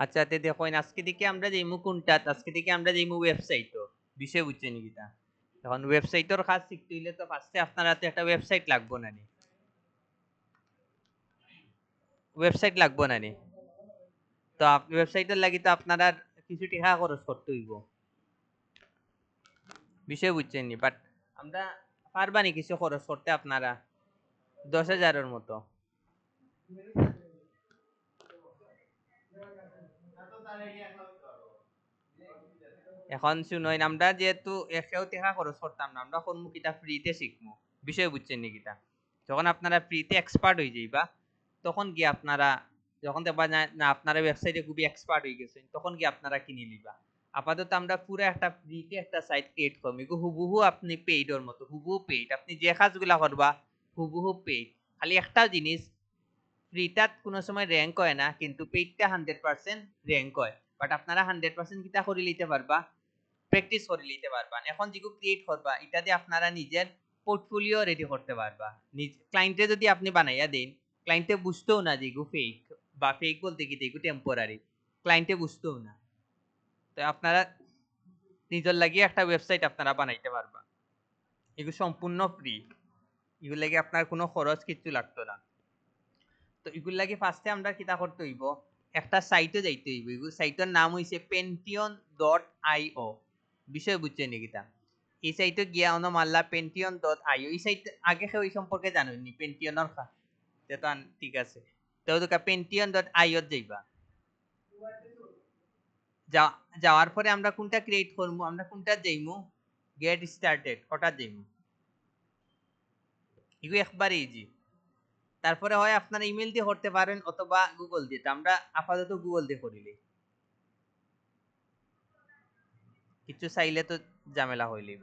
আচ্ছা তে দেখুন আজকে থেকে আমরা যাইমু কোনটা, আজকে থেকে আমরা যাইমু ওয়েবসাইটও, বিষয় বুঝছেন কিটা। এখন ওয়েবসাইটের কাজ শিখতে হইলে তো ফার্স্টে আপনার হাতে একটা ওয়েবসাইট লাগবো না নি, ওয়েবসাইট লাগবো না নি। তো ওয়েবসাইটের লাগি তো আপনারা কিছু টাকা খরচ করতে হইব, বিষয় বুঝছেন নি। বাট আমরা পারবানি কিছু খরচ করতে আপনারা 10,000-এর মতো। এখন শুনুন, আমরা যেহেতু একশো টাকা খরচ করতাম না, আমরা কোন কিতা ফ্রিতে শিখবো, বিষয় বুঝছেন নি কিতা। যখন আপনারা ফ্রিতে এক্সপার্ট হয়ে যাইবা, তখন গিয়ে আপনারা যখন দেখবা না আপনারা ওয়েবসাইটে খুবই এক্সপার্ট হয়ে গেছেন, তখন গিয়ে আপনারা কিনে নিবা। আপাতত আমরা পুরো একটা ফ্রিতে একটা সাইট ক্রিয়েট করবো, এগুলো হুবহু আপনি পেইডর মতো, হুবহু পেইড, আপনি যে কাজগুলা করবা হুবহু পেইড। খালি একটা জিনিস, ফ্রিটাত কোনো সময় র্যাঙ্ক হয় না, কিন্তু পেইডটা 100% র্যাঙ্ক হয়। বাট আপনারা 100% কিতা করে নিতে পারবা, প্র্যাকটিস করে নিতে পারবা। এখন যেগুলো ক্রিয়েট করবা এটা দিয়ে আপনারা নিজের পোর্টফোলিও রেডি করতে পারবা। ক্লায়েন্টে যদি আপনি বানাইয়া দেন, ক্লায়েন্টে বুঝতেও না যে এগুলো ফেক, বা ফেক বলতে কি এগুলো টেম্পোরারি, ক্লায়েন্টে বুঝতেও না। তো আপনারা নিজের লাগিয়ে একটা ওয়েবসাইট আপনারা বানাইতে পারবা, এগুলো সম্পূর্ণ ফ্রি, এগুলো লাগে আপনার কোনো খরচ কিছু লাগতো না। তো এগুলো লাগে ফার্স্টে আমরা কিতা করতে হইব, একটা সাইটে যাইতে হইব, এগুলো সাইটের নাম হইছে pentium.io, বিষয় বুঝছেন কিতা। এই সাইটে গিয়া অন মারলা pentium.io, এই সাইট আগে কেউ এই সম্পর্কে জানেননি পেন্টিয়নের তো ঠিক আছে। তো তোকা pentium.io যাইবা, যাওয়ার পরে আমরা কোনটা ক্রিয়েট করবো, আমরা কোনটা যাইমু, গেট স্টার্টেড ওটা যাইমু, এগুলো একবার ইজি। তারপরে হয় আপনারা ইমেল দিয়ে করতে পারেন অথবা গুগল দিয়ে, আমরা আপাতত গুগল দিয়ে করিলি, কিছু চাইলে তো ঝামেলা হইলিব।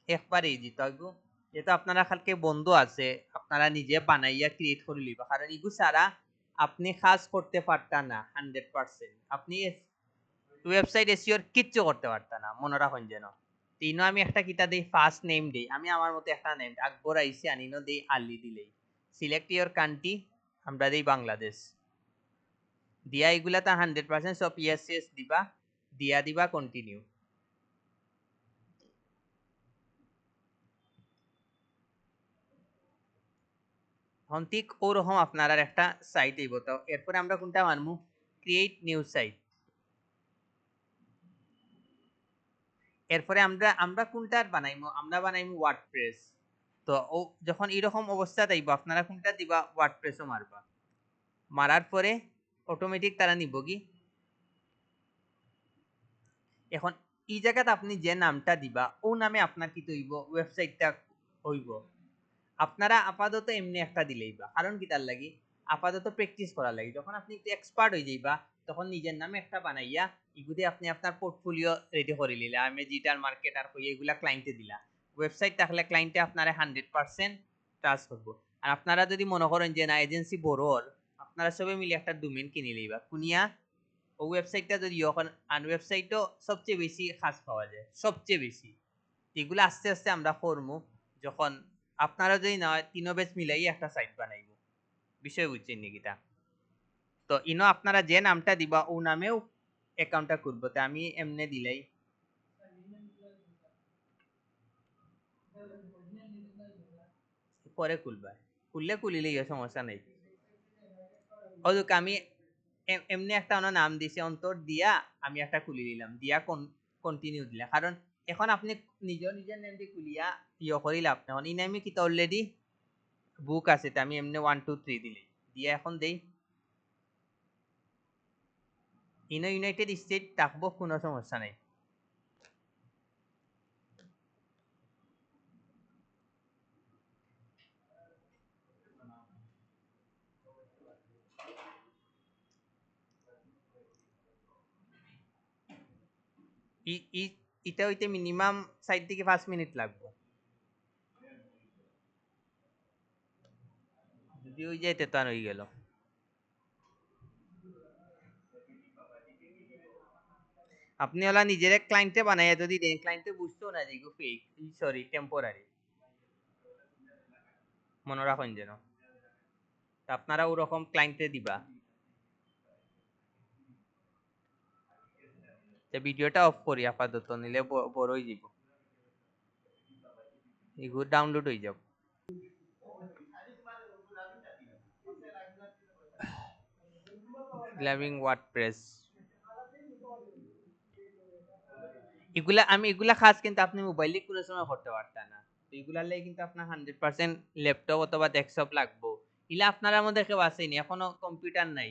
একবারে ইজি তো, যেহেতু আপনারা কালকে বন্ধু আছে, আপনারা নিজে বানাইয়া ক্রিয়েট করে লিবা, কারণ ইগু ছাড়া আপনি কাজ করতে পারতা না 100%, আপনি ওয়েবসাইট এসিওর কিচ্ছু করতে পারতা না, মনে রাখুন যেন। তিনও আমি একটা কিতা দেই, ফার্স্ট নেম দেই, আমি আমার মতো একটা নেম আকবর আইসি আনিনো দেই, আলি দিলেই সিলেক্ট ইওর কান্ট্রি, আমরা দেই বাংলাদেশ, দিয়া এগুলা তা 100% সব ইয়েস ইয়েস দিবা, দিয়া দিবা কন্টিনিউ। এখন ঠিক ওরকম আপনার একটা সাইট আইব। তো এরপরে আমরা কোনটা মানমু, ক্রিয়েট নিউ সাইট। এরপরে আমরা আমরা কোনটা বানাইমু, আমরা বানাইমু ওয়ার্ডপ্রেস। তো ও যখন এরকম অবস্থা আইব, আপনারা কোনটা দিবা, ওয়ার্ডপ্রেসও মারবা, মারার পরে অটোমেটিক তারা নিব কি। এখন এই জায়গাতে আপনি যে নামটা দিবা ও নামে আপনার কি হইব, ওয়েবসাইটটা হইব। আপনারা আপাতত এমনি একটা দিলেই বা, কারণ কি তার লাগি, আপাতত প্র্যাকটিস করার লাগি, যখন আপনি একটু এক্সপার্ট হয়ে যাইবা, তখন নিজের নামে একটা বানাইয়া ইগুদে আপনি আপনার পোর্টফোলিও রেডি করে নিলে, আমি ডিজিটাল মার্কেটার হই এগুলা ক্লায়েন্টে দিলা, ওয়েবসাইট থাকলে ক্লায়েন্টে আপনারা 100% ট্রাস্ট করবো। আর আপনারা যদি মনে করেন যে না এজেন্সি বড়র, আপনারা সবাই মিলে একটা ডোমেইন কিনে লইবা, কুনিয়া ও ওয়েবসাইটটা যদি এখন আন ওয়েবসাইটও সবচেয়ে বেশি কাজ পাওয়া যায়, সবচেয়ে বেশি। এগুলো আস্তে আস্তে আমরা করবো, যখন আপনারা যদি না হয় তিনো বেচ মিলাই একটা সাইট বানাইব, বিষয় বুঝছেন নিকিতা। তো ইনো আপনারা যে নামটা দিবা ও নামেও অ্যাকাউন্টটা করবো, তো আমি এমনি দিলাই পরে খুলবা, খুললে খুলিলেই সমস্যা নেই। ওদুক আমি এমনি একটা ওনার নাম দিছি অন্তর দিয়া, আমি একটা খুলি দিলাম দিয়া কন্টিনিউ দিলা, কারণ এখন আপনি নিজের নিজের নেম দিয়ে খুলিয়া ইয়ে করি লাভ না, এই নামে কিন্তু অলরেডি বুক আছে, তো আমি এমনি 1 2 3 দিলি দিয়া এখন দেই, ইনো ইউনাইটেড স্টেট থাকবো, কোনো সমস্যা নেই। এটা হইতে মিনিমাম 4 থেকে 5 মিনিট লাগবে, যদি ওই যাইতে তো আর হয়ে গেল। আপনি ওলা নিজের ক্লায়েন্টে বানাইয়া যদি দেন, ক্লায়েন্টে বুঝতেও না যে এগুলো ফেক, সরি টেম্পোরারি, মনে রাখুন যেন। আপনারা ওরকম ক্লায়েন্টে দিবা। ভিডিওটা অফ করি আপাতত, নিলে বড় হয়ে যাব, এগুলো ডাউনলোড হয়ে যাব। গ্ল্যামিং ওয়ার্ডপ্রেস এগুলা খাস কিন্তু আপনি মোবাইলে কোনো সময় করতে পারতেন না। এগুলার লাগে কিন্তু আপনার 100% ল্যাপটপ অথবা ডেস্কটপ লাগবো। ইলা আপনারা মধ্যে কেউ আসেনি, এখনো কম্পিউটার নাই,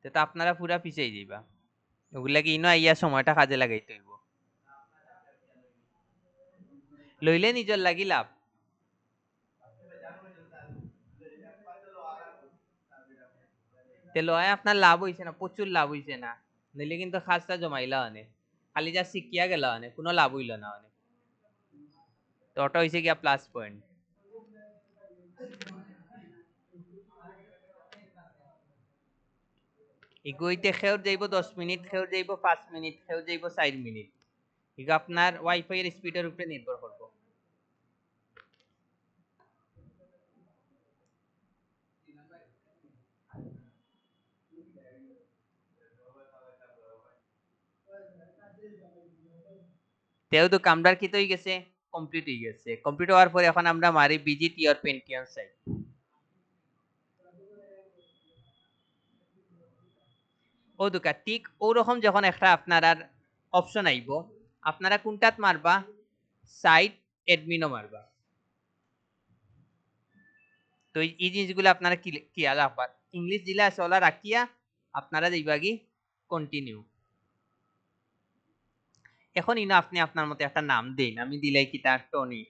তো আপনারা পুরা পিছিয়ে যাইবা। ওগুলা কি ইনো আইয়া সময়টা কাজে লাগাইতে হইব, লইলে নিজের লাগি লাভ। তে লয় আপনার লাভ হইছে না, প্রচুর লাভ হইছে না, নইলে কিন্তু খাসটা জমাইলা অনেক, খালি যা শিখিয়া গেল অনেক, কোনো লাভ হইল না অনেক। তো ওটা হইছে গিয়া প্লাস পয়েন্ট। ইগুইতে খেউর যাইব 10 মিনিট, খেউর যাইব 5 মিনিট, খেউর যাইব 4 মিনিট। ইগো আপনার ওয়াইফাই এর স্পিডের উপরে নির্ভর করব। তেও তো কামদার কি তো হয়ে গেছে, কমপ্লিট হয়ে গেছে। কমপ্লিট হওয়ার পরে এখন আমরা মারি ভিজিট ইওর পেন্টিয়াম সাইট। ও দুকা ঠিক ওরকম যখন একটা আপনার আর অপশন আইব, আপনারা কোনটাত মারবা, সাইট অ্যাডমিনও মারবা। তো এই জিনিসগুলো আপনারা খেয়াল রাখবার, ইংলিশ দিলে আসলে রাখিয়া আপনারা যাইবা কি কন্টিনিউ। এখন ইনো আপনি আপনার মতো একটা নাম দিন, আমি দিলাই কি তার টনি।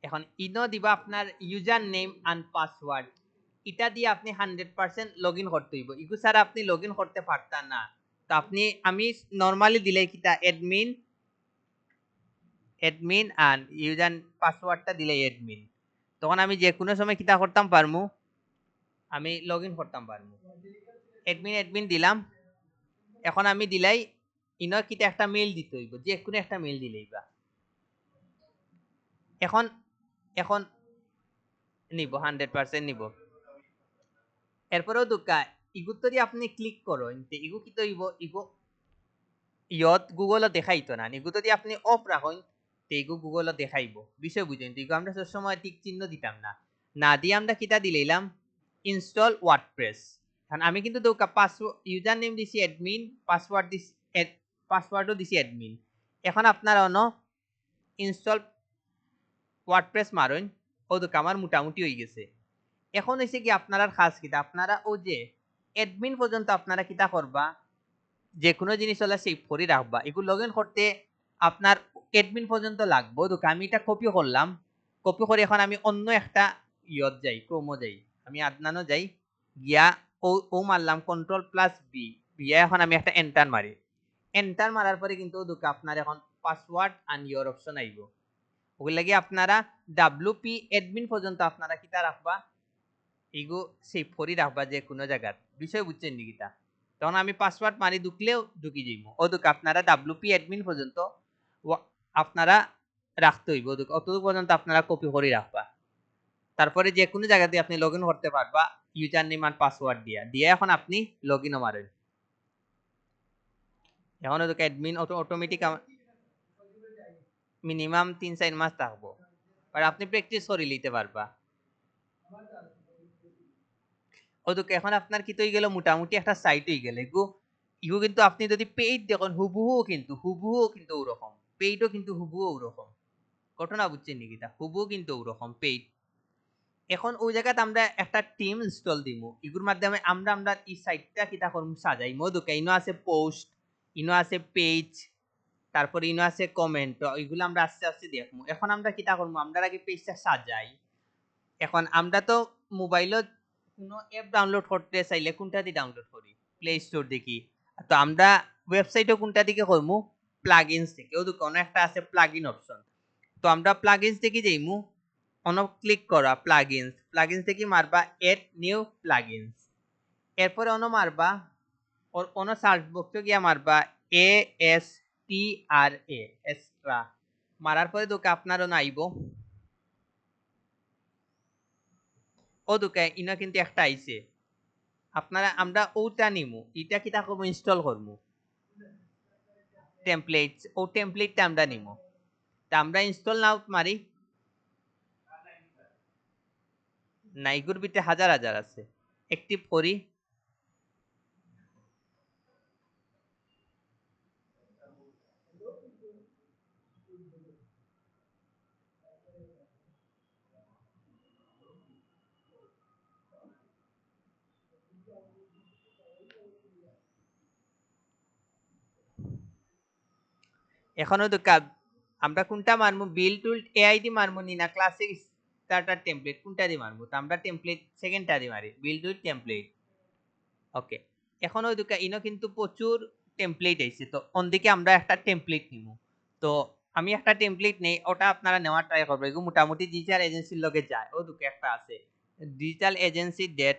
এখন ইনো দিবা আপনার ইউজার নেম এন্ড পাসওয়ার্ড, এটা দিয়ে আপনি 100% লগইন করতে হইব। ইগু ছাড়া আপনি লগইন করতে পারতাম না। তো আপনি আমি নরমালি দিলাই কিটা অ্যাডমিন, অ্যাডমিন এন্ড ইউজার পাসওয়ার্ডটা দিলাই অ্যাডমিন। তখন আমি যে কোনো সময় কিটা করতাম পারমু, আমি লগইন করতাম পারমু। অ্যাডমিন অ্যাডমিন দিলাম। এখন আমি দিলাই ইনো কিটা একটা মেইল দিতে হইব, যে কোনো একটা মেইল দিলেই বা এখন এখন নিব 100% নিব। এরপরেও দুকা ইগুত যদি আপনি ক্লিক করেন, ইগু কি তো ইগু ইয়ত গুগলত দেখাইতো না, ইগু যদি আপনি অফ রাখেন ইগু গুগলত দেখাইব। বিষয় বুঝেন, ইগু আমরা সব সময় টিক চিহ্ন দিতাম না, না দিয়ে আমরা কিটা দিলাম ইনস্টল ওয়ার্ডপ্রেস। কারণ আমি কিন্তু দৌকা পাসওয়ার্ড ইউজার নেম দিছি অ্যাডমিন, পাসওয়ার্ড দিছি পাসওয়ার্ডও দিছি অ্যাডমিন। এখন আপনারা অন ইনস্টল ওয়ার্ডপ্রেস মারুন, ও দৌকা আমার মোটামুটি হয়ে গেছে। এখন হইছে কি আপনারা খাস কিটা, আপনারা ও যে অ্যাডমিন পর্যন্ত আপনারা কিটা করবা, যে কোনো জিনিস হলে সেভ করে রাখবা। এগুলো লগ ইন করতে আপনার অ্যাডমিন পর্যন্ত লাগবে। তো আমি এটা কপি করলাম, কপি করে এখন আমি অন্য একটা ইয়ত যাই, ক্রোমো যাই, আমি আদনানো যাই, গিয়া ও মারলাম কন্ট্রোল প্লাস বি, বিয়া এখন আমি একটা এন্টার মারি। এন্টার মারার পরে কিন্তু দুটো আপনার এখন পাসওয়ার্ড এন্ড ইওর অপশন আইব। ওগুলো লাগি আপনারা ডাব্লিউপি অ্যাডমিন পর্যন্ত আপনারা কিটা রাখবা, এগো সেভ করে রাখবা যে কোনো জায়গার। বিষয় বুঝছেন নি কিটা? তখন আমি পাসওয়ার্ড মারি ঢুকলেও ঢুকি যাইব। ও দুক আপনারা ডাব্লিউপি অ্যাডমিন পর্যন্ত আপনারা রাখতে হইব, অতটুকু পর্যন্ত আপনারা কপি করে রাখবা। তারপরে যে কোনো জায়গাতে আপনি লগ ইন করতে পারবা ইউজার নেম আর পাসওয়ার্ড দিয়া দিয়ে এখন আপনি লগ ইনও মারেন। এখন ওদেরকে অ্যাডমিন অটোমেটিক মিনিমাম 3-4 মাস থাকবো, আর আপনি প্র্যাকটিস করে নিতে পারবা। ওদেরকে এখন আপনার কি তো হয়ে গেল, মোটামুটি একটা সাইট হয়ে গেল। ইগো কিন্তু আপনি যদি পেইড দেখুন হুবহু কিন্তু ওরকম, পেইডও কিন্তু হুবহু ওরকম। ঘটনা বুঝছেন নাকি? হুবহু কিন্তু ওরকম পেইড। এখন ওই জায়গাতে আমরা একটা টিম ইনস্টল দিব, এগুলোর মাধ্যমে আমরা আমরা এই সাইটটা কিটা করব, সাজাইমো। দোকা ইনো আছে পোস্ট, ইনো আছে পেজ, তারপরে ইনো আছে কমেন্ট, এগুলো আমরা আস্তে আস্তে দেখবো। এখন আমরা কিটা করবো, আমরা আগে পেজটা সাজাই। এখন আমরা তো মোবাইলত কোনো অ্যাপ ডাউনলোড করতে চাইলে কোনটা দিয়ে ডাউনলোড করি, প্লে স্টোর দেখি। তো আমরা ওয়েবসাইটও কোনটা দিকে করবো, প্লাগইনস থেকে। ও কোনো একটা আছে প্লাগইন অপশন, তো আমরা প্লাগইনস থেকে যাইমু, অন ক্লিক করা প্লাগইনস, প্লাগইনস থেকে মারবা এড নিউ প্লাগইনস। এরপরে অন মারবা অন সার্চ বক্সে গিয়া মারবা এএসটিআরএ এক্সট্রা, মারার পরে দোকা আপনার অন আইব। ও দুকা ইনা কিন্তু একটা আইছে আপনারা আমরা ওটা নিমু এটা কিতা করব ইনস্টল করব টেমপ্লেটস ও টেমপ্লেটটা আমরা নিমু তা আমরা ইনস্টল নাও মারি নাইগুর ভিতরে হাজার হাজার আছে অ্যাক্টিভ করি এখনো তো আমরা কোনটা মারমু বিল টুল এআইডি মারমু নি না ক্লাসিক স্টার্টার টেমপ্লেট কোনটা দি মারমু তো আমরা টেমপ্লেট সেকেন্ডটা দি মারি বিল টুল টেমপ্লেট ওকে এখন ওই দুকা ইনো কিন্তু প্রচুর টেমপ্লেট আইছে তো অন্দিকে আমরা একটা টেমপ্লেট নিমু তো আমি একটা টেমপ্লেট নেই ওটা আপনারা নেওয়ার ট্রাই করবে এগুলো মোটামুটি ডিজিটাল এজেন্সির লগে যায় ও দুকে একটা আছে ডিজিটাল এজেন্সি ডেট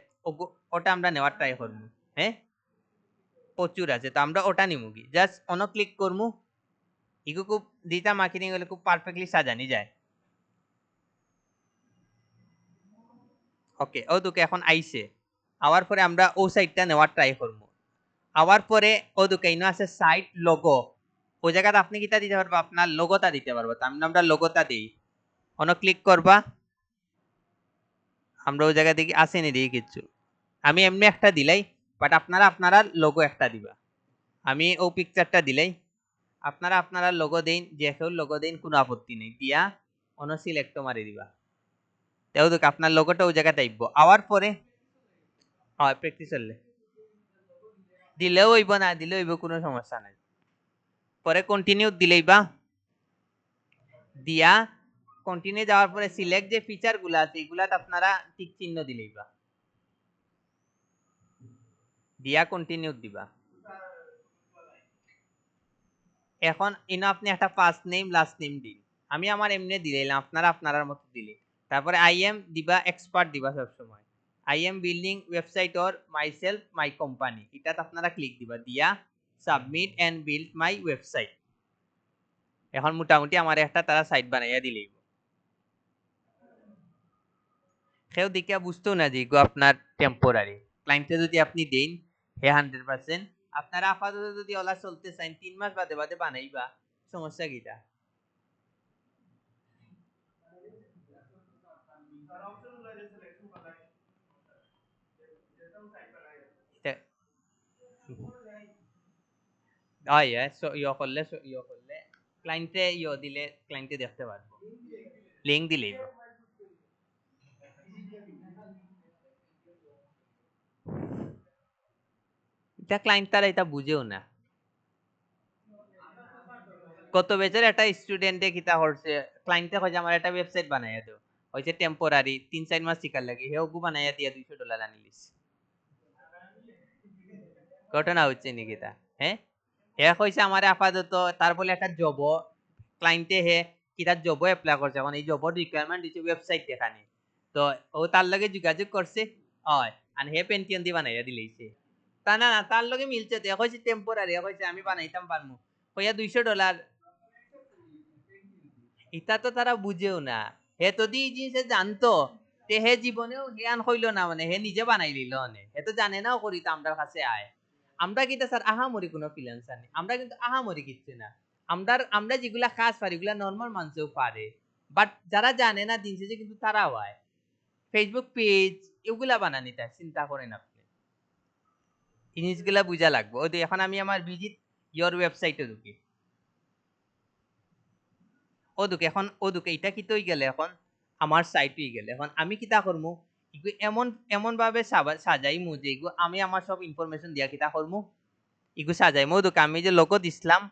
ওটা আমরা নেওয়ার ট্রাই করবো হ্যাঁ প্রচুর আছে তো আমরা ওটা নিমু কি জাস্ট অন ক্লিক করমু ইগো খুব ডিজিটাল মার্কেটিং হলে খুব পারফেক্টলি সাজানি যায় ওকে ও দুকে এখন আইছে আওয়ার পরে আমরা ও সাইটটা নেওয়ার ট্রাই করবো আওয়ার পরে ও দুকে ইনো আছে সাইট লোগো ওই জায়গাতে আপনি কিটা দিতে পারবো আপনার লোগোটা দিতে পারবো তো আমরা লোগোটা দিই অন ক্লিক করবা আমরা ওই জায়গা থেকে আসেনি দিই কিছু আমি এমনি একটা দিলাই বাট আপনারা লোগো একটা দিবা আমি ও পিকচারটা দিলাই আপনারা লোগো দেন যে কেউ লোগো দেন কোনো আপত্তি নেই দিয়া অন সিলেক্ট মারি দিবা তেও দেখ আপনার লোগোটা ওই জায়গাতে আইবো আওয়ার পরে হয় প্র্যাকটিস হলে দিলেও হইব না দিলেও হইব কোনো সমস্যা নাই পরে কন্টিনিউ দিলেই বা দিয়া কন্টিনিউ যাওয়ার পরে সিলেক্ট যে ফিচার গুলা আছে এগুলাতে আপনারা টিক চিহ্ন দিলেই বা দিয়া কন্টিনিউ দিবা এখন ইনো আপনি একটা ফার্স্ট নেম লাস্ট নেম দিন আমি আমার এমনি দিলাম আপনার মতো দিলে তারপরে আই এম দিবা এক্সপার্ট দিবা সব সময় I am building website or myself my company এটাতে আপনারা ক্লিক দিবা দিয়া submit and build my website এখন মোটামুটি আমার একটা তারা সাইট বানাইয়া দিলেই কেউ দেখে বুঝতেও না যে আপনার টেম্পোরারি ক্লায়েন্টে যদি আপনি দেন হে 100% আপনারা আপাতত যদি ওলা চলতে চান 3 মাস বাদে বাদে বানাইবা সমস্যা কিটা ইয়ে করলে ক্লায়েন্টে দিলে ক্লায়েন্টে দেখতে পারবো লিংক দিলেই এটা ক্লায়েন্ট তারা এটা বুঝেও না কত বেচের একটা স্টুডেন্টে কিতা করছে ক্লায়েন্টে কইছে আমার একটা ওয়েবসাইট বানাইয়া দাও হইছে টেম্পোরারি 3-4 মাস শিকার লাগে হেও গু বানাইয়া দিয়া $200 আনি লিস ঘটনা হচ্ছে নাকি তা হ্যাঁ হে কইছে আমার আপাতত তার বলে একটা জব ক্লায়েন্টে হে কিটা জব অ্যাপ্লাই করছে এখন এই জবর রিকোয়ারমেন্ট দিছে ওয়েবসাইট দেখানি তো ও তার লগে যোগাযোগ করছে হয় আর হে পেন্টিয়ন দি বানাইয়া দিলেইছে তা না না তার লগে মিলছে তো কইছে টেম্পোরারি কইছে আমি বানাইতাম পারমু কইয়া $200 এটা তো তারা বুঝেও না হে তো দি জিনিসে জানতো তে হে জীবনেও হে আন হইল না মানে হে নিজে বানাই লিল অনে হে তো জানে নাও করি তো আমরা কাছে আয় আমরা কিন্তু স্যার আহামরি কোনো ফ্রিল্যান্সার নেই আমরা কিন্তু আহামরি কিচ্ছু না আমরা যেগুলা কাজ পারি এগুলা নর্মাল মানুষও পারে বাট যারা জানে না দিন শেষে কিন্তু তারাও আয় ফেসবুক পেজ এগুলা বানানি তাই চিন্তা করেন আপনি জিনিসগুলা বুঝা লাগবে ওই এখন আমি আমার ভিজিট ইয়োর ওয়েবসাইটে ঢুকি ওদুকে এটা কি তৈ গেলে এখন আমার সাইটই গেলে এখন আমি কিতা করমু ইগু এমন ভাবে সাজাইমু যে ইগু আমি আমার সব ইনফরমেশন দিয়া কিতা করমু ইগু সাজাইমু ওদুকে আমি যে লোগো দিছিলাম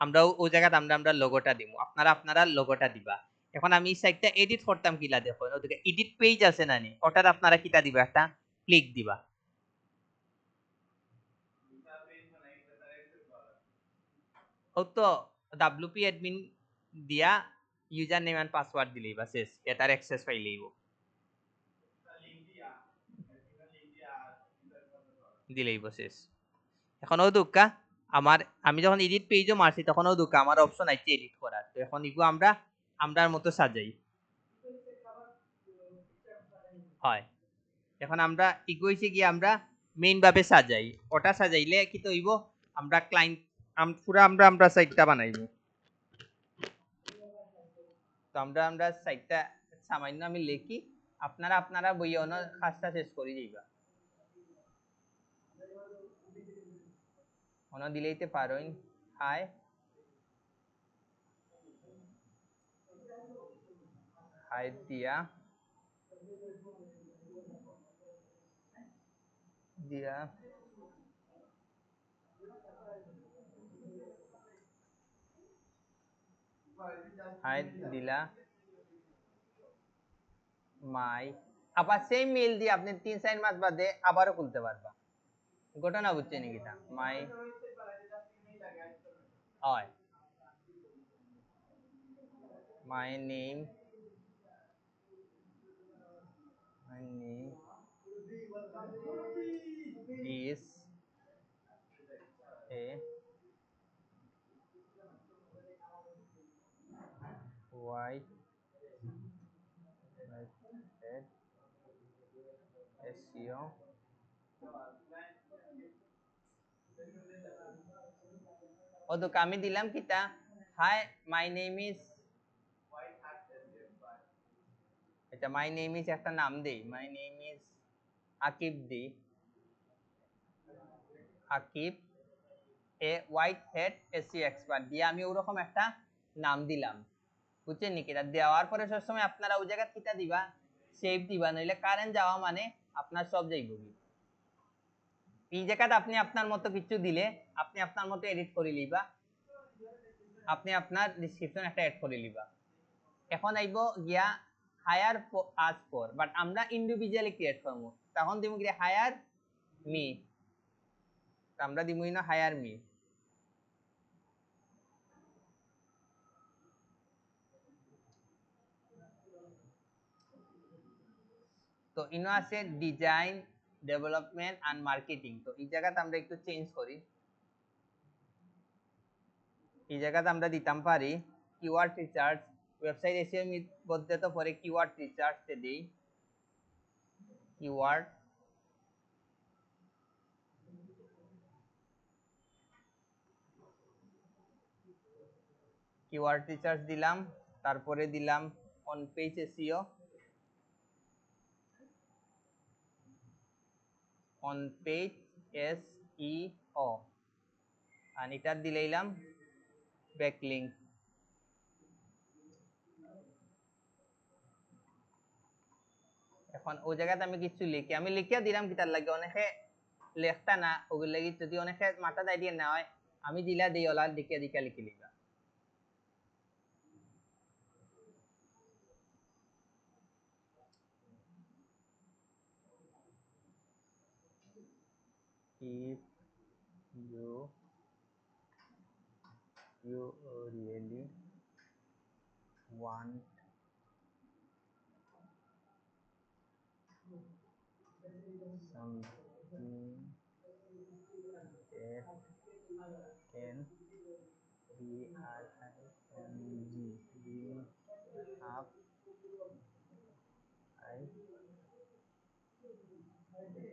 আমরা ওই জায়গাতে আমরা লোগোটা দিমু আপনারা লোগোটা দিবা এখন আমি এই সাইটটা এডিট করতাম কিলা দেখো ওদিকে এডিট পেজ আছে নানি ওটার আপনারা কিতা দিবা একটা ক্লিক দিবা ও তো ডাব্লিউপি অ্যাডমিন দিয়া ইউজার নেম এন্ড পাসওয়ার্ড দিলেই বা শেষ এটার অ্যাক্সেস পাইলেই দিলেই শেষ এখন ও দুঃখা আমি যখন এডিট পেজও মারছি তখন ও দুঃখা আমার অপশন আছে এডিট করার তো এখন ইগু আমরার মতো সাজাই হয়। এখন আমরা ইকুইছে কি আমরা মেইন ভাবে সাজাই, ওটা সাজাইলে কি তো হইব আমরা ক্লায়েন্ট পুরা আমরা সাইটটা বানাইব। তো আমরা সাইটটা সামান্য আমি লিখি, আপনারা বইয়ে অন্য কাজটা শেষ করে যাইবা। অন্য দিলেইতে পারোই। হাই হাই দিয়া দিয়া হাই দিলা মাই, আবার সেম মেইল দিয়ে আপনি 3-4 মাস বাদে আবারও খুলতে পারবা। ঘটনা বুঝছেন নাকি তা মাই হয় my name is a white head SEO ও তো আমি দিলাম কিটা হাই মাই নেম ইজ, এটা মাই নেম ইজ একটা নাম দেই, my name is Akib the, Akib a white hat SEO expert দিয়ে আমি ওরকম একটা নাম দিলাম। বুঝছেন নাকি? এটা দেওয়ার পরে সবসময় আপনারা ওই জায়গা কিটা দিবা সেভ দিবা, নইলে কারেন্ট যাওয়া মানে আপনার সব যাইব। এই জায়গাটা আপনি আপনার মতো কিছু দিলে আপনি আপনার মতো এডিট করে লিবা, আপনি আপনার ডেসক্রিপশন একটা এড করে লিবা। এখন আইব গিয়া হায়ার আজ ফর, বাট আমরা ইন্ডিভিজুয়ালি ক্রিয়েট করব, তখন দিমু কি হায়ার মি, আমরা দিমুই না হায়ার মি। তো ইনো আছে ডিজাইন ডেভেলপমেন্ট এন্ড মার্কেটিং, তো এই জায়গাটা আমরা একটু চেঞ্জ করি। এই জায়গাতে আমরা দিতাম পারি কিওয়ার্ড রিসার্চ, ওয়েবসাইট এসইও মধ্যে তো পরে কিওয়ার্ড রিসার্চ তে দেই, কিওয়ার্ড কিওয়ার্ড রিসার্চ দিলাম, তারপরে দিলাম on page SEO, on page SEO আর এটা দিলাম ব্যাকলিংক। এখন ওই জায়গাতে আমি কিছু লিখি, আমি লিখিয়া দিলাম কি তার লাগে অনেকে লেখতা না, ওগুলো লাগি যদি অনেকে মাথা দাই দিয়ে না হয় আমি দিলা দিই ওলা দেখিয়া দেখিয়া লিখে লিখা। If you really want something that can bring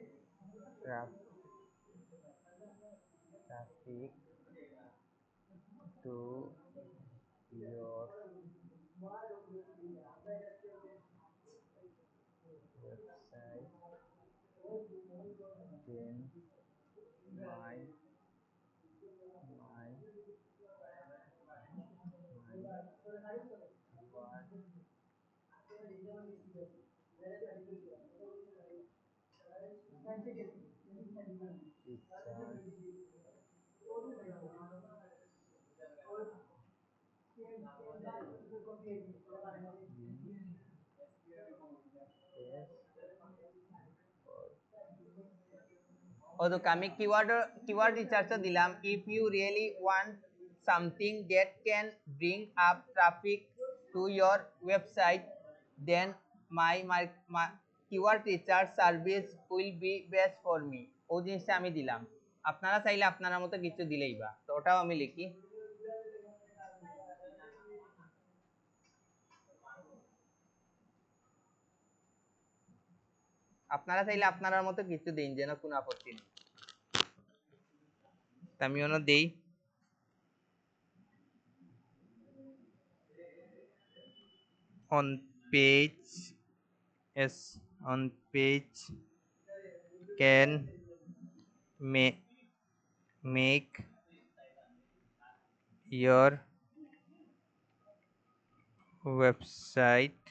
up traffic to your website, then my ও তো আমি কিওয়ার্ড রিসার্চ দিলাম, if you really want something that can bring up traffic to your website, then my keyword research service will be best for me, ওই জিনিসটা আমি দিলাম। আপনারা চাইলে আপনারা মতো কিছু দিলেই বা, তো ওটাও আমি লিখি। আপনারা চাইলে আপনার মতো কিছু দিন, যেন কোনো আপত্তি নেই। আমি অন্য দেই on page, yes, on page can make your website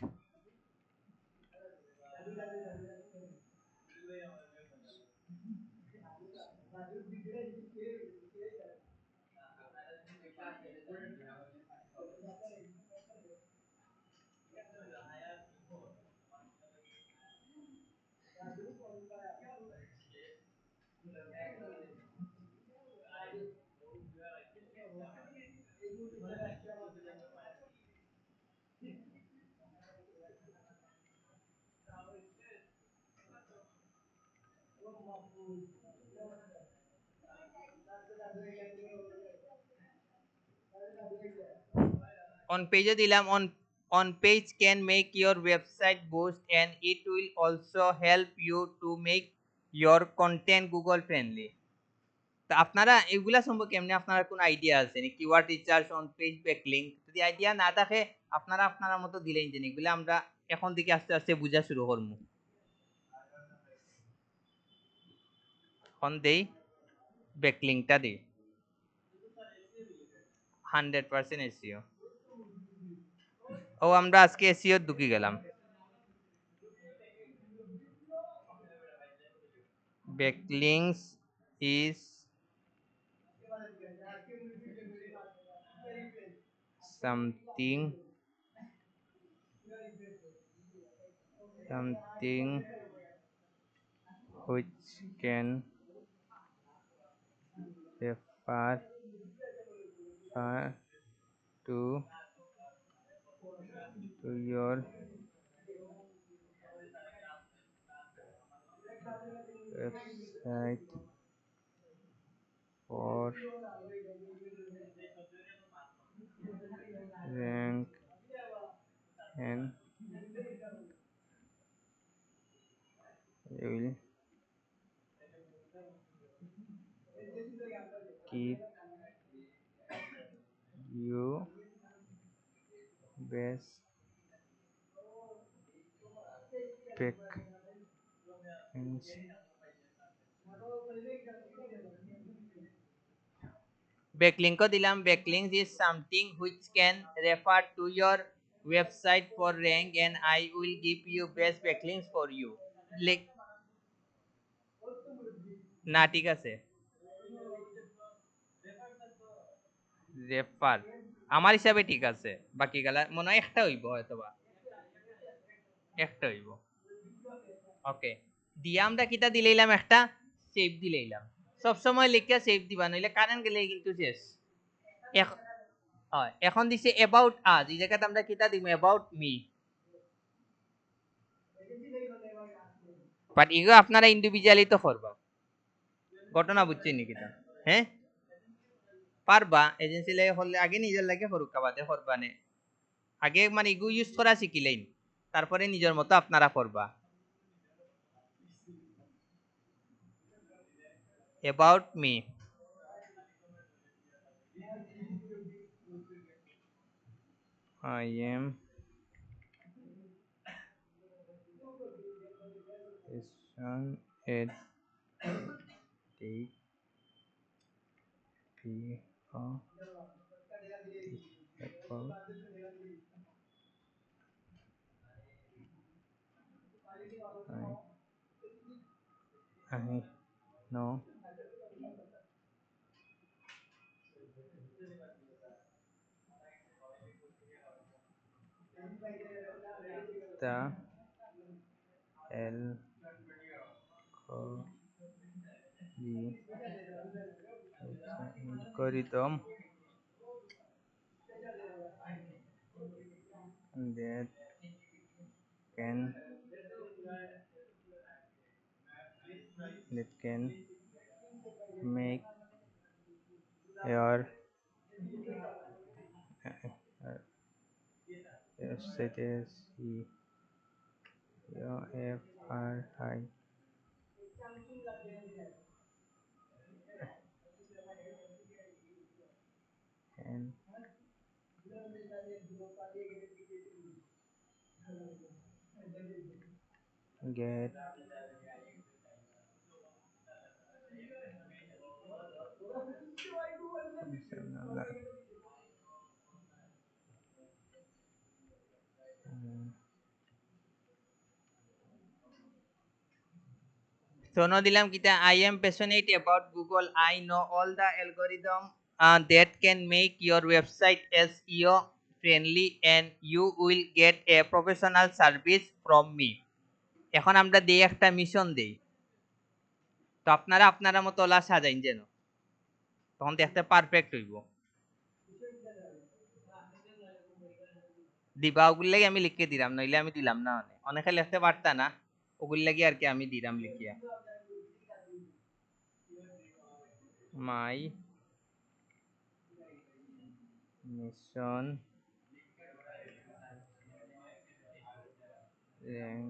on page দিলাম on page can make your website boost and it will also help you to make your content Google friendly. তা আপনারা এগুলা সম্পর্কে এমনি আপনারা কোন আইডিয়া আছে নি? Keyword research on page backlink, যদি আইডিয়া না থাকে আপনারা আপনার মতো দিলেন, যে এগুলা আমরা এখন থেকে আস্তে আস্তে বুঝা শুরু করব। এখন দেই ব্যাকলিংকটা দেই 100% এসইও। ও আমরা আজকে এসইও ঢুকে গেলাম। Backlinks is something which can refer to your website for rank and will keep you best backlinks. Backlink ko dilam, backlinks is something which can refer to your website for rank and I will give you best backlinks for you. Like না ঠিক আছে, refer আমার হিসাবে ঠিক আছে, বাকি গেলা মনে হয় একটা হইব, হয়তো বা একটা হইব। ওকে, দিয়ে আমরা কিটা দিলাম, একটা সেভ দিলাম। সব সময় লিখে সেভ দিবা, নইলে কারেন্ট গেলে কিন্তু শেষ। এখন দিছে অ্যাবাউট আজ, এই জায়গাতে আমরা কিটা দিব, অ্যাবাউট মি। বাট ইগো আপনারা ইন্ডিভিজুয়ালি তো করবা, ঘটনা বুঝছেন নাকি তা? হ্যাঁ পারবা, এজেন্সি লাগে হলে আগে নিজের লাগে করুক, বাদে করবা নে। আগে মানে ইগো ইউজ করা শিখিলেন, তারপরে নিজের মতো আপনারা করবা। About me, I am Christian at people I know the algorithm that can make your website SEO আর high and get Sono dilam kita I am passionate about Google. I know all the algorithm that can make your website SEO friendly and you will get a professional service from me. এখন আমরা দেই একটা mission দেই, তো আপনারা আপনারা মতো OLA সাজাইন যেন, তখন দেখতে পারফেক্ট হইব। দিবা ওগুলো লাগি আমি লিখে দিলাম, নইলে আমি দিলাম না। অনেকে লিখতে পারতা না, ওগুলো লাগি আর কি আমি দিলাম লিখিয়া। মাই মিশন র্যাঙ্ক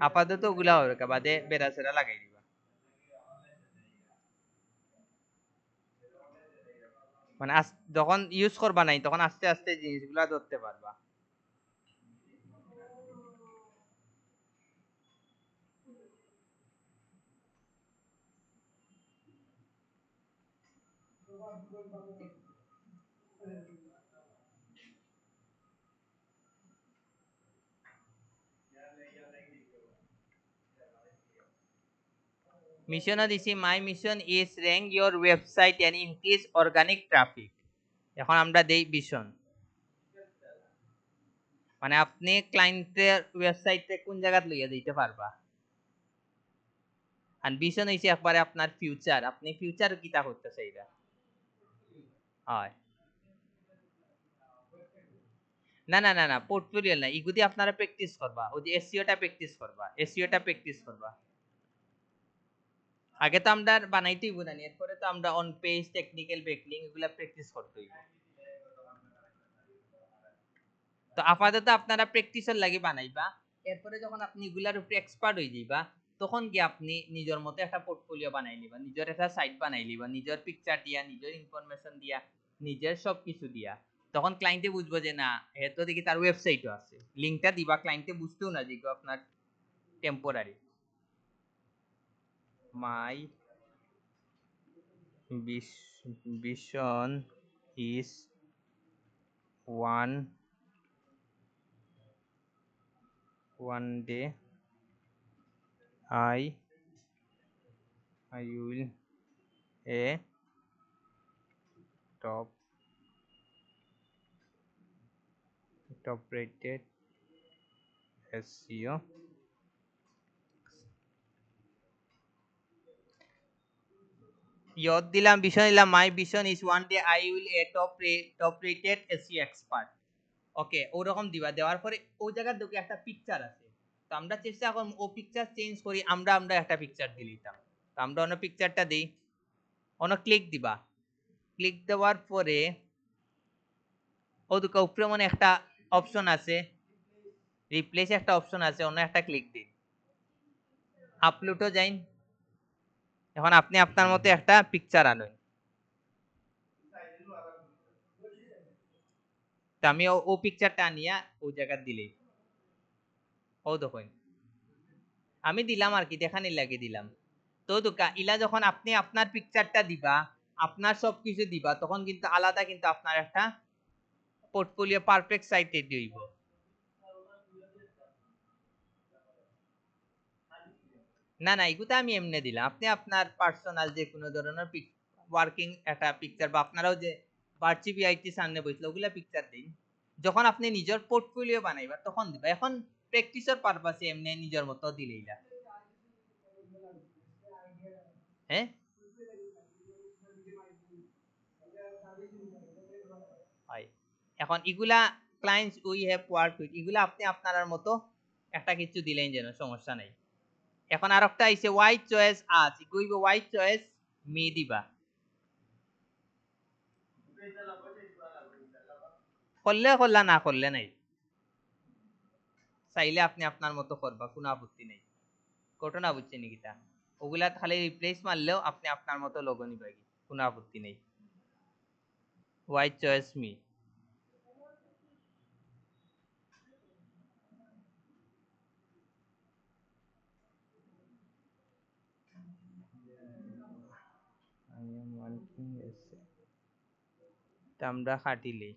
আপাতত ওগুলা হবে, বাদে বেড়া সেরা লাগাই দিবা। মানে যখন ইউজ করবা নাই তখন আস্তে আস্তে জিনিসগুলা ধরতে পারবা। মিশনও দিছি, my mission is rank your website and increase organic traffic. এখন আমরা দেই ভিশন, মানে আপনি ক্লায়েন্টের ওয়েবসাইটে কোন জায়গা লইয়া দিতে পারবা। আর ভিশন হইছে একবারে আপনার ফিউচার, আপনি ফিউচার কিটা করতে চাইবা। হয় না না না না, পোর্টফোলিও না, ইগুদি আপনারা প্র্যাকটিস করবা, ওই যে এসইওটা প্র্যাকটিস করবা, এসইওটা প্র্যাকটিস করবা। আগে তো আমরা বানাইতেই বুঝানি, এরপরে তো আমরা অন পেজ টেকনিক্যাল ব্যাকলিং এগুলা প্র্যাকটিস করতে হইব। তো আপাতত আপনারা প্র্যাকটিসের লাগি বানাইবা, এরপরে যখন আপনি এগুলার উপরে এক্সপার্ট হয়ে যাইবা তখন কি আপনি নিজের মতো একটা পোর্টফোলিও বানাই নিবা, নিজের একটা সাইট বানাই নিবা, নিজের পিকচার দিয়া, নিজের ইনফরমেশন দিয়া, নিজের সবকিছু দিয়া। তখন ক্লায়েন্টে বুঝবো যে না এত দেখি তার ওয়েবসাইটও আছে, লিংকটা দিবা, ক্লায়েন্টে বুঝতেও না যে আপনার temporary. My vision is one day I will a top rated SEO ইয়ত দিলাম, ভিশন দিলাম, my vision is one day I will a top rated SEO expert. Okay ওরকম দিবা, দেওয়ার পরে ওই জায়গার দেখি একটা পিকচার আছে, তো আমরা চেষ্টা করব ও পিকচার চেঞ্জ করি, আমরা আমরা একটা পিকচার দিয়ে দিতাম। তো আমরা অন্য পিকচারটা দিই, অন্য ক্লিক দিবা, ক্লিক দেওয়ার পরে ও দুটো উপরে মনে একটা অপশন আছে, রিপ্লেস একটা অপশন আছে, অন্য একটা ক্লিক দিন, আপলোডও যাইন। এখন আপনি আপনার মতো একটা পিকচার আনুন, তো আমি ও পিকচারটা আনিয়া ও জায়গা দিলেই ও দেখুন আমি দিলাম আর কি, দেখানি লাগে দিলাম। তো দুকা ইলা যখন আপনি আপনার পিকচারটা দিবা, আপনার সবকিছু দিবা, তখন কিন্তু আলাদা কিন্তু আপনার একটা পোর্টফোলিও পারফেক্ট সাইটে দিব। না না এগুলো আমি এমনি দিলাম, আপনি আপনার পার্সোনাল যে কোনো ধরনের ওয়ার্কিং একটা পিকচার, বা আপনারাও যে বার্চি বিআইটি সামনে বসলো ওগুলা পিকচার দিন। যখন আপনি নিজের পোর্টফোলিও বানাইবা তখন দিবা, এখন প্র্যাকটিসের পারপাসে এমনি নিজের মতো দিলেই না। হ্যাঁ হয়, এখন এগুলা clients we have work with, এগুলা আপনি আপনার মতো একটা কিছু দিলেন যেন, সমস্যা নাই। এখন আরেকটা আইছে হোয়াইট চয়েস আজ, কইব হোয়াইট চয়েস মি দিবা, করলে করলা, না করলে নাই। চাইলে আপনি আপনার মতো করবা, কোনো আপত্তি নেই। ঘটনা বুঝছেন নিকিতা? ওগুলা খালি রিপ্লেস মারলেও আপনি আপনার মতো লোগো নিবাগি, কোনো আপত্তি নেই। Why choose me. I am working as তা আমরা খাটিলে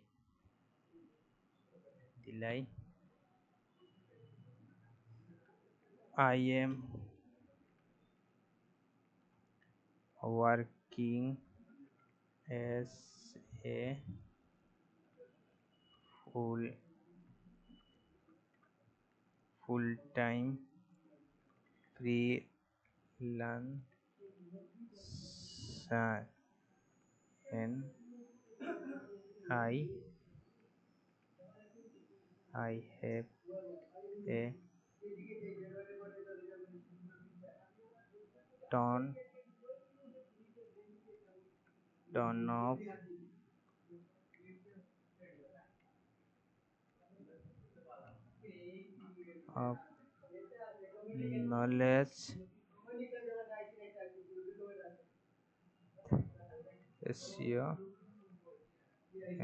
দিলাই I am working as a full time freelancer and I have a ton of knowledge, SEO,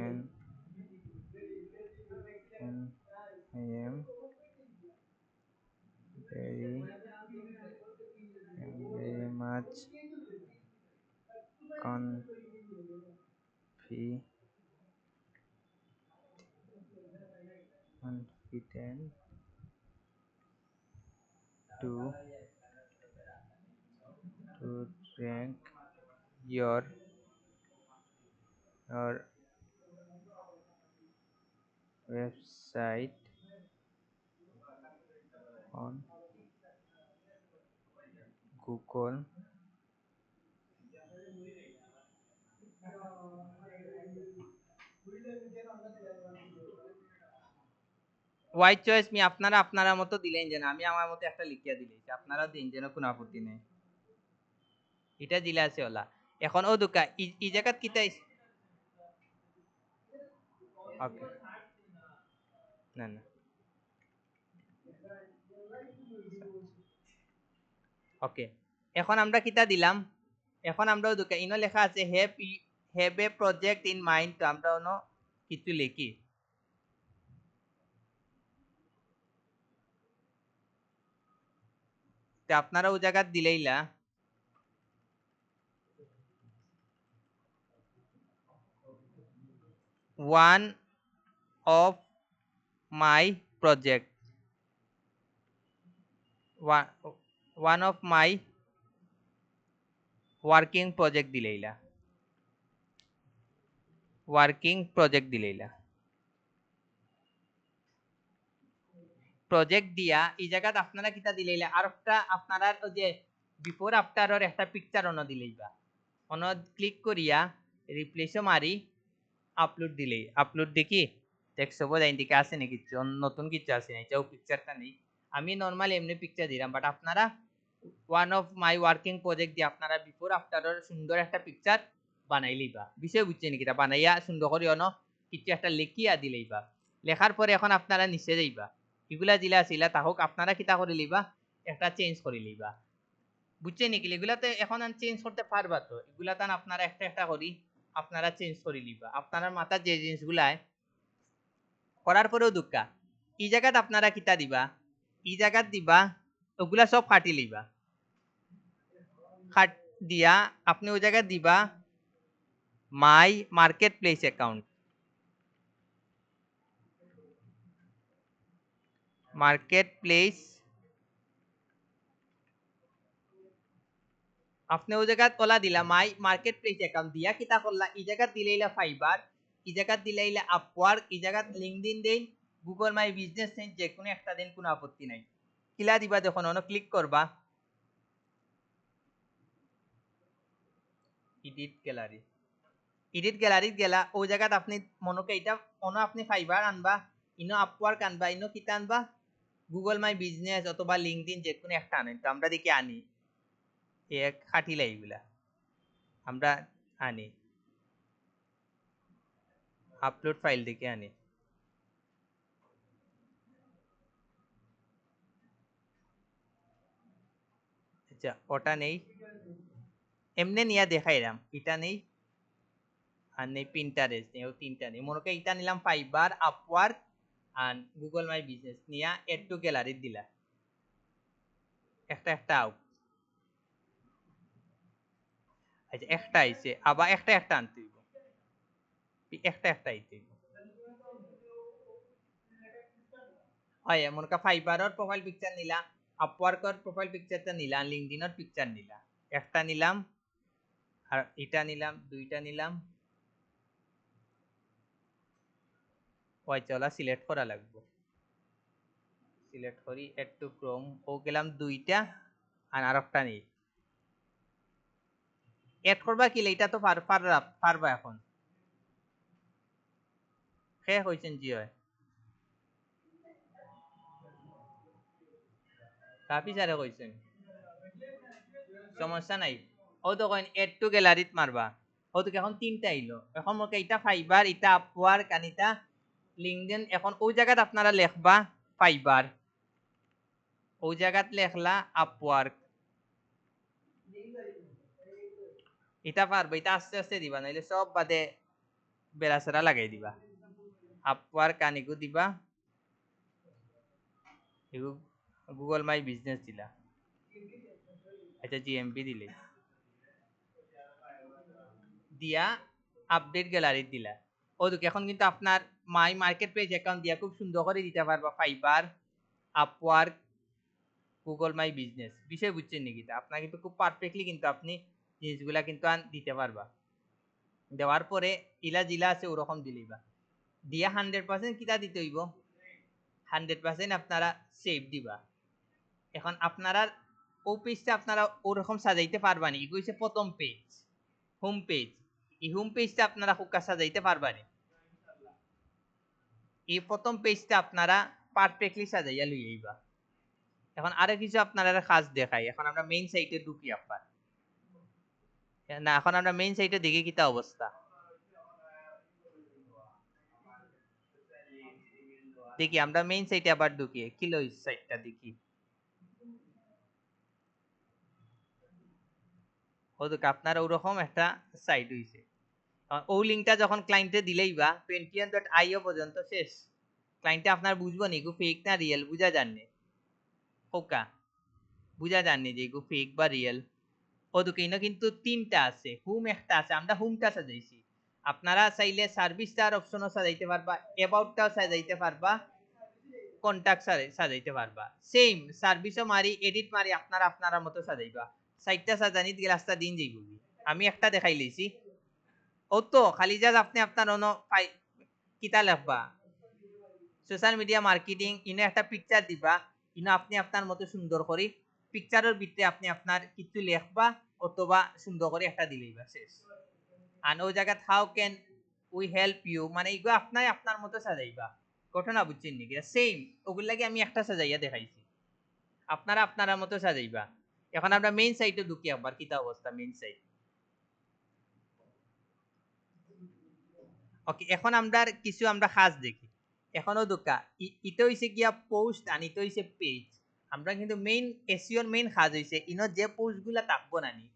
and I am very much confident to rank your website on Google why choose me. আপনারা আপনারা মতো দিলেন, যেন আমি আমার মতো একটা লিখিয়া দিলেই, আপনারা দিন যেন কোনো আপত্তি নেই। এটা দিলে আছে ওলা। এখন ও দুকা এই জায়গাত কিতা ওকে না না ওকে। এখন আমরা কিতা দিলাম, এখন আমরা ও দুকা ইনো লেখা আছে have a project in mind, তো আমরা অন্য কিছু লিখি। তো আপনারা ও জায়গাত দিলেইলা one of my project, one of my working project দিলেইলা, working project দিলেইলা। প্রজেক্ট দিয়া এই জায়গাত আপনারা কিতা দিলেইলা, আর একটা আপনারা ওই যে বিফোর আফটারের একটা পিকচার অন দিলেইবা। অন ক্লিক করিয়া রিপ্লেসও মারি আপলোড দিলেই, আপলোড দেখি টেক্সট হবো যাই দিকে আছে নাকি নতুন কিছু আছে না, এটাও পিকচারটা নেই। আমি নরমালি এমনি পিকচার দিলাম, বাট আপনারা one of my working project দিয়ে আপনারা বিফোর আফটারের সুন্দর একটা পিকচার বানাইলেইবা। বিষয় বুঝছেন নাকি? বানাইয়া সুন্দর করে অন কিছু একটা লিখিয়া দিলেইবা। লেখার পরে এখন আপনারা নিচে যাইবা, এগুলা জিলা ছিল তাহক আপনারা কিতা করে লইবা, একটা চেঞ্জ করে লইবা। বুঝছেন নাকি? এগুলাতে এখন চেঞ্জ করতে পারবা, তো এগুলা তান আপনারা একটা একটা করি আপনারা চেঞ্জ করে লিবা। আপনার মাথার যে জিনিসগুলা করার পরেও দুঃখা এই জায়গাত আপনারা কিতা দিবা, এই জায়গাত দিবা ওগুলা সব কাটি লইবা। কাট দিয়া আপনি ওই জায়গায় দিবা my marketplace account, marketplace. আপনি ওই জায়গাত ওলা দিলা মাই মার্কেট প্লেস অ্যাকাউন্ট দিয়া কিতা করলা, এই জায়গাত দিলেইলা ফাইবার, এই জায়গাত দিলেইলা আপওয়ার্ক, এই জায়গাত লিঙ্কডইন দেন, গুগল মাই বিজনেস দেন, যে কোনো একটা দিন, কোনো আপত্তি নাই। কিলা দিবা যখন অন ক্লিক করবা এডিট গ্যালারি, এডিট গ্যালারিত গেলা ওই জায়গাত আপনি মনকে এটা অন আপনি ফাইবার আনবা, ইনো আপওয়ার্ক আনবা, ইনো কিতা আনবা গুগল মাই বিজনেস অথবা লিঙ্কডইন যে কোনো একটা আনেন। তো আমরা দেখি আনি এক খাটিলা এইগুলা আমরা আনি আপলোড ফাইল দেখে আনি। আচ্ছা ওটা নেই, এমনি নিয়ে দেখাইলাম, এটা নেই আর নেই পিন্টারেস্ট নেই, ও তিনটা নেই। মনে করি এটা নিলাম ফাইবার, আপওয়ার্ক আর গুগল মাই বিজনেস নিয়া এড টু গ্যালারি দিলা, একটা একটা আউট। আচ্ছা একটা আইছে, আবার একটা একটা আনতে হইব, একটা একটা আইতে হইব। হয় মনে কর ফাইবারর প্রোফাইল পিকচার নিলা, আপওয়ার্কর প্রোফাইল পিকচারটা নিলা, লিংকডইনের পিকচার নিলা, একটা নিলাম আর এটা নিলাম, দুইটা নিলাম। ওই চলা সিলেক্ট করা লাগবে, সিলেক্ট করি এড টু ক্রোম, ও গেলাম দুইটা আর আরেকটা নেই। এড করবা কি এটা তো পারবা এখন, শেষ হইছেন জি হয় কাপি স্যারে কইছেন সমস্যা নাই। ও তো কইন এড টু গ্যালারিত মারবা, ও তো এখন তিনটা আইলো, এখন মোকে এটা ফাইবার, এটা আপওয়ার্ক আর এটা লিংকডইন। এখন ওই জায়গাত আপনারা লেখবা ফাইবার, ওই জায়গাত লেখলা আপওয়ার্ক, এটা পারবে, এটা আস্তে আস্তে দিবা, নাইলে সব বাদে বেড়াচেরা লাগাই দিবা। আপওয়ার্ক কানিকু দিবা, গুগল মাই বিজনেস দিলা, আচ্ছা জিএমপি দিলে দিয়া আপডেট গ্যালারি দিলা। ও দুঃখ এখন কিন্তু আপনার মাই মার্কেট পেজ অ্যাকাউন্ট দিয়া খুব সুন্দর করে দিতে পারবা fibre, Upwork, Google my business. বিষয় বুঝছেন নাকি? আপনার কিন্তু খুব পারফেক্টলি কিন্তু আপনি জিনিসগুলা কিন্তু দিতে পারবা। দেওয়ার পরে ইলা জিলা আছে ওরকম দিলেইবা, দিয়া 100% কিতা দিতে হইব, 100% আপনারা সেভ দিবা। এখন আপনারা ও পেজটা আপনারা ওরকম সাজাইতে পারবানি, এগুলো হচ্ছে প্রথম পেজ, হোম পেজ। এই হোম পেজটা আপনারা হুক্কা সাজাইতে পারবানি, এই প্রথম পেজটা আপনারা পারফেক্টলি সাজাইয়া লইয়াইবা। এখন আরো কিছু আপনারা কাজ দেখাই, এখন আমরা মেইন সাইটে ঢুকি আপনার, না এখন আমরা মেইন সাইটে দেখি কিতা অবস্থা, দেখি আমরা মেইন সাইটে আবার ঢুকি, কি লই সাইটটা দেখি। ওদিকে আপনার ওরকম একটা সাইট হইছে, ও লিংকটা যখন ক্লায়েন্টে দিলেইবা 21.io পর্যন্ত শেষ, ক্লায়েন্টে আপনার বুঝবো নি গো ফেক না রিয়েল, বুঝা জাননি ওকা, বুঝা জাননি যে গো ফেক বা রিয়েল। ওদিকে ইনো কিন্তু তিনটা আছে, হোম একটা আছে, আমরা হোমটা সাজাইছি। আপনারা চাইলে সার্ভিসটার অপশনও সাজাইতে পারবা, অ্যাবাউটটাও সাজাইতে পারবা, কন্টাক্ট সাজাইতে পারবা। সেম সার্ভিসও মারি, এডিট মারি, আপনারা আপনারা মতো সাজাইবা। সাইটটা সাজানিত গেলে রাস্তা দিন যাইব। আমি একটা দেখাই লইছি, ও তো খালি জাস্ট আপনি আপনার অন্য কিতা লিখবা, সোশ্যাল মিডিয়া মার্কেটিং, ইনো একটা পিকচার দিবা, ইনো আপনি আপনার মতো সুন্দর করে পিকচারের ভিতরে আপনি আপনার কিছু লিখবা, অথবা সুন্দর করে একটা দিলেইবা শেষ। আর ওই জায়গায় how can we help you, মানে এগুলো আপনার আপনার মতো সাজাইবা, ঘটনা বুঝছেন নাকি? সেম ওগুলো লাগে আমি একটা সাজাইয়া দেখাইছি, আপনারা আপনারা মতো সাজাইবা। এখন আমরা মেইন সাইটে ঢুকি, আবার কিতা অবস্থা মেইন সাইট। ওকে এখন আমরা কিছু আমরা কাজ দেখি, এখনো দোকা ইতে হইছে গিয়া পোস্ট আর ইতে হইছে পেজ। আমরা কিন্তু মেইন এসইওর মেইন কাজ হইছে ইনো যে পোস্ট গুলা থাকবো নানি,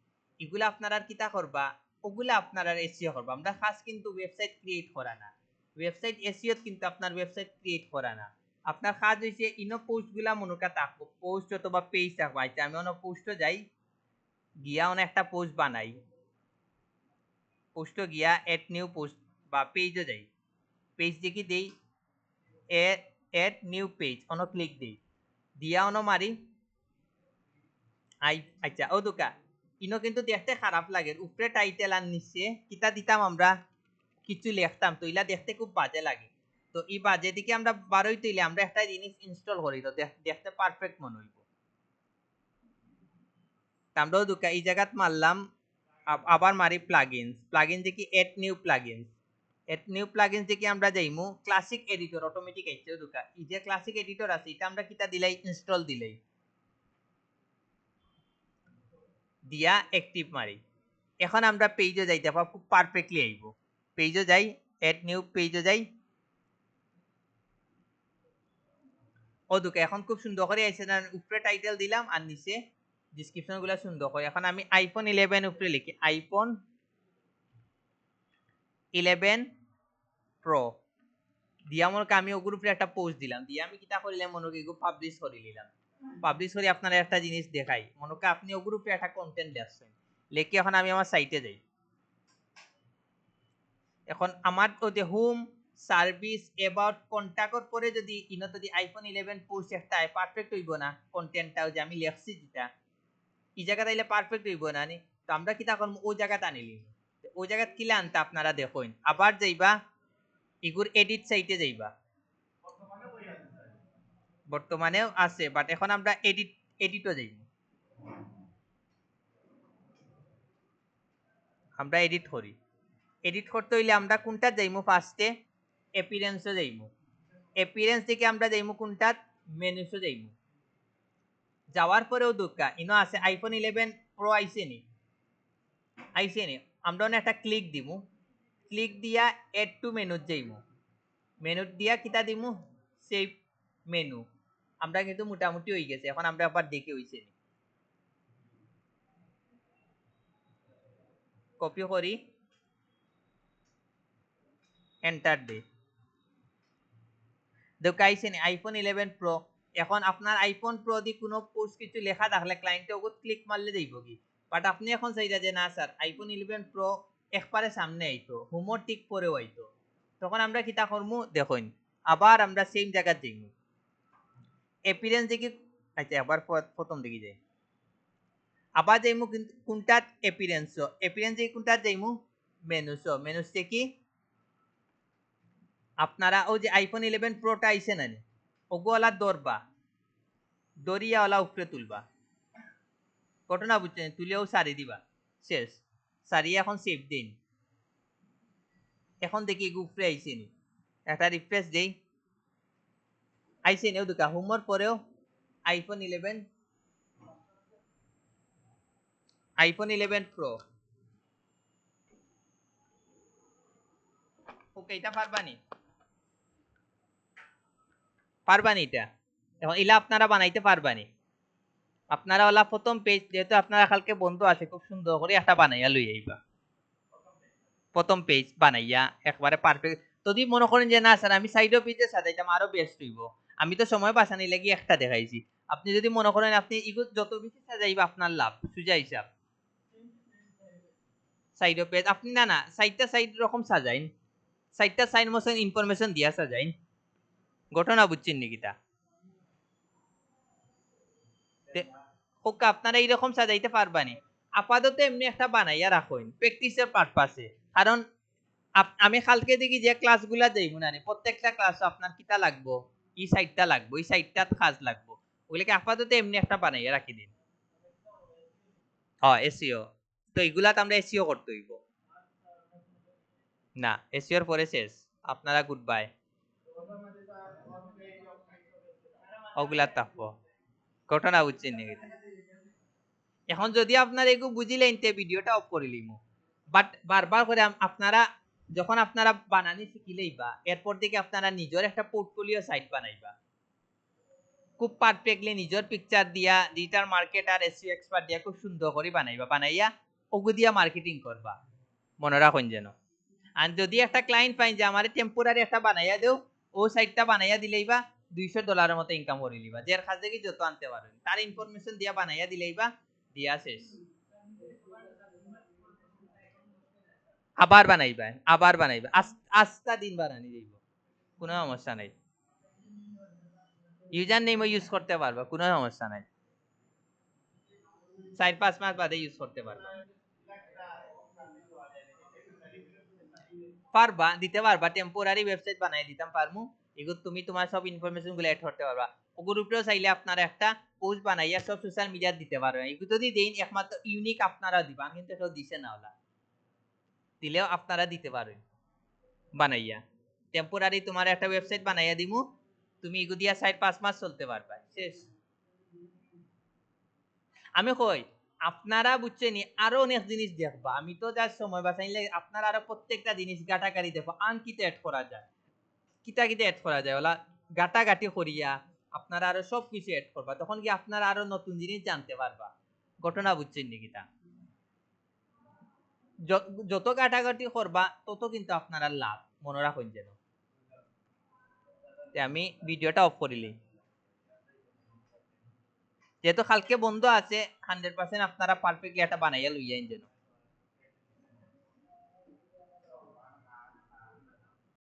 এগুলা আপনারা কিতা করবা, ওগুলা আপনারা এসইও করবা। আমরা কাজ কিন্তু ওয়েবসাইট ক্রিয়েট করা না, ওয়েবসাইট এসইও কিন্তু আপনার ওয়েবসাইট ক্রিয়েট করা না। আপনার কাজ হইছে ইনো পোস্ট গুলা মনোকা থাকবো, পোস্ট অথবা পেজ থাকবো। আচ্ছা আমি অন্য পোস্টও যাই, গিয়া অনেক একটা পোস্ট বানাই, পোস্টও গিয়া এড নিউ পোস্ট বা পেজও যাই, পেজ দেখি দেই add new page on click দেই, দিয়া অন মারি আই। আচ্ছা ও দোকা ইনো কিন্তু দেখতে খারাপ লাগে, উপরে টাইটেল আর নিচে কিতা দিতাম আমরা কিছু লিখতাম, তো ইলা দেখতে খুব বাজে লাগে। তো এই বাজে দিকে আমরা বারোই তৈলে আমরা একটা জিনিস ইনস্টল করি, তো দেখতে পারফেক্ট মনে হইব। আমরাও দোকা এই জায়গাত মারলাম, আবার মারি প্লাগইনস, প্লাগইন দেখি add new plugins, add new plugins দেখি আমরা যাইমু ক্লাসিক এডিটর, অটোমেটিক আইছে দোকা এই যে ক্লাসিক এডিটর আছে, এটা আমরা কিতা দিলাই ইনস্টল দিলাই, দিয়া অ্যাক্টিভ মারি। এখন আমরা পেজে যাইতে পারবো, খুব পারফেক্টলি আইব। পেজে যাই, এড নিউ পেজে যাই, ও দুকে এখন খুব সুন্দর করে আইছে না, উপরে টাইটেল দিলাম আর নিচে ডেসক্রিপশন গুলা সুন্দর করে। এখন আমি আইফোন 11 উপরে লিখি আইফোন 11 প্রো দিয়া মনে আমি ওগুর উপরে একটা পোস্ট দিলাম, দিয়ে আমি কিতা করিলাম মনে এগু পাবলিশ করে নিলাম। পাবলিশ করে আপনারা একটা জিনিস দেখাই, মনে আপনি ওগুর উপরে একটা কন্টেন্ট লিখছেন, লিখে এখন আমি আমার সাইটে যাই। এখন আমার ওতে হোম সার্ভিস অ্যাবাউট কন্টাক্টর পরে যদি ইনো যদি আইফোন 11 পোস্ট একটা পারফেক্ট হইব না, কন্টেন্টটাও যে আমি লিখছি যেটা এই জায়গা তাইলে পারফেক্ট হইব না নি, তো আমরা কিতা করব ওই জায়গাতে আনিলি, ওই জায়গাত কিলা আনতে আপনারা দেখুন, আবার যাইবা ইগুর এডিট সাইটে যাইবা, বর্তমানেও আছে বাট এখন আমরা এডিটও যাইব, আমরা এডিট করি। এডিট করতে হইলে আমরা কোনটা যাইমু ফার্স্টে অ্যাপিয়ারেন্সে যাইমু, অ্যাপিয়ারেন্স থেকে আমরা যাইমু কোনটা মেনুসে যাইমু, যাওয়ার পরেও দুঃখা ইনো আছে আইফোন 11 প্রো আইছে নি, আইছে নি আমরা একটা ক্লিক দিমু, ক্লিক দিয়া এড টু মেনু যাইমু, মেনু দিয়া কিতা দিমু সেভ মেনু, আমরা কিন্তু মোটামুটি হয়ে গেছে। এখন আমরা আবার দেখে হইছে নি, কপি করি এন্টার দে, দেখাইছে নি আইফোন 11 প্রো। এখন আপনার আইফোন প্রো দি কোনো পোস্ট কিছু লেখা থাকলে ক্লায়েন্টে ওগুলো ক্লিক মারলে যাইব কি, বাট আপনি এখন চাইরা যে না স্যার আইফোন 11 প্রো একবারে সামনে আইতো হোমর টিক পরেও আইতো, তখন আমরা কিতা করমু দেখুন, আবার আমরা সেম জায়গা যাইমু অ্যাপিয়ারেন্স দেখি, আচ্ছা আবার প্রথম দিকে যাই, আবার যাইমু কিন্তু কোনটা অ্যাপিয়ারেন্স, অ্যাপিয়ারেন্স দেখি কোনটা যাইমু মেনুস, মেনুস থেকে আপনারা ওই যে আইফোন 11 প্রোটা আইছে না ওগুলা দরবা দরিয়া ওলা উপরে তুলবা, ঘটনা বুঝছেন, তুলেও সারি দিবা, শেষ সারিয়ে এখন সেভ দিন। এখন দেখি উপরে আইছে নি, একটা রিফ্রেশ দেই, আইছে নি দুকা হোমর পরেও আইফোন 11 আইফোন 11 প্রো, ওকে এটা পারবানি, পারবানি এটা, এখন ইলা আপনারা বানাইতে পারবানি, আপনারা ওলা প্রথম পেজ যেহেতু আপনারা কালকে বন্ধু আছে খুব সুন্দর করে একটা বানাইয়া লই আইবা, প্রথম পেজ বানাইয়া একবারে পারফেক্ট। যদি মনে করেন যে না স্যার আমি সাইডও পেজে সাজাইতাম আরো বেস্ট হইব, আমি তো সময় বাঁচানি লাগি একটা দেখাইছি, আপনি যদি মনে করেন আপনি ইগো যত বেশি সাজাইবা আপনার লাভ, সুজা হিসাব সাইডও পেজ আপনি না না সাইডটা সাইড রকম সাজাইন, সাইডটা সাইড মোশন ইনফরমেশন দিয়া সাজাইন, ঘটনা বুঝছেন নাকি তা ওকে আপনারা এইরকম সাজাইতে পারবানি, আপাতত এমনি একটা বানাইয়া রাখুন প্র্যাকটিসের পারপাসে, কারণ আমি কালকে দেখি যে ক্লাসগুলা যাইব না প্রত্যেকটা ক্লাস আপনার কিতা লাগবো, এই সাইডটা লাগবো এই সাইডটা কাজ লাগবো, ওগুলোকে আপাতত এমনি একটা বানাইয়া রাখি দিন। হ্যাঁ এসইও, তো এগুলাতে আমরা এসইও করতে হইব না, এসইওর পরে শেষ, আপনারা গুড বাই, ওগুলা থাকবো, ঘটনা বুঝছেন নাকি। এখন যদি আপনার এগু বুঝিলেন তে ভিডিওটা অফ করে লিমু, বাট বারবার করে আপনারা যখন আপনারা বানানি শিখিলেইবা এরপর থেকে আপনারা নিজের একটা পোর্টফোলিও সাইট বানাইবা, খুব পারফেক্টলি নিজের পিকচার দিয়া ডিজিটাল মার্কেট আর এসইও এক্সপার্ট দিয়া খুব সুন্দর করে বানাইবা, বানাইয়া ওগু দিয়া মার্কেটিং করবা, মনে রাখুন যেন। আর যদি একটা ক্লায়েন্ট পাই যে আমার টেম্পোরারি একটা বানাইয়া দেও, ও সাইটটা বানাইয়া দিলেইবা $200 মতো ইনকাম করে লিবা, যার কাছ থেকে যত আনতে পারবেন তার ইনফরমেশন দিয়া বানাইয়া দিলেইবা, দিয়া শেষ, আবার বানাইবা আবার বানাইবা আস্তা দিন বানানি যাইব, কোনো সমস্যা নাই, ইউজার নেমও ইউজ করতে পারবা, কোনো সমস্যা নাই, 4-5 মাস বাদে ইউজ করতে পারবা, পারবা দিতে পারবা, টেম্পোরারি ওয়েবসাইট বানাই দিতাম পারমু, এগুলো তুমি তোমার সব ইনফরমেশন গুলো এড করতে পারবা, ওগুলোর উপরেও চাইলে আপনারা একটা পোস্ট বানাইয়া সব সোশ্যাল মিডিয়া দিতে পারবেন, এগুলো যদি দেন একমাত্র ইউনিক আপনারা দিবা, কিন্তু কেউ দিছে না ওলা, দিলেও আপনারা দিতে পারবেন বানাইয়া, টেম্পোরারি তোমার একটা ওয়েবসাইট বানাইয়া দিমু, তুমি এগুলো দিয়া 4-5 মাস চলতে পারবা, শেষ। আমি কই আপনারা বুঝছেন আরো অনেক জিনিস দেখবা, আমি তো যার সময় বাঁচাইলে আপনারা আরো প্রত্যেকটা জিনিস গাটাগাড়ি দেখো আন কিতে এড করা যায়, কিতা কিতা এড করা যায় ওলা গাটাগাটি করিয়া আপনারা আরো সব কিছু এড করবা, তখন কি আপনারা আরো নতুন জিনিস জানতে পারবা, ঘটনা বুঝছেন নাকি তা যত কাটাকাটি করবা তত কিন্তু আপনারা লাভ মনে রাখুন যেন আমি ভিডিওটা অফ করিলি যেহেতু কালকে বন্ধ আছে 100% আপনারা পারফেক্টলি এটা বানাইয়া লইয়াইন যেন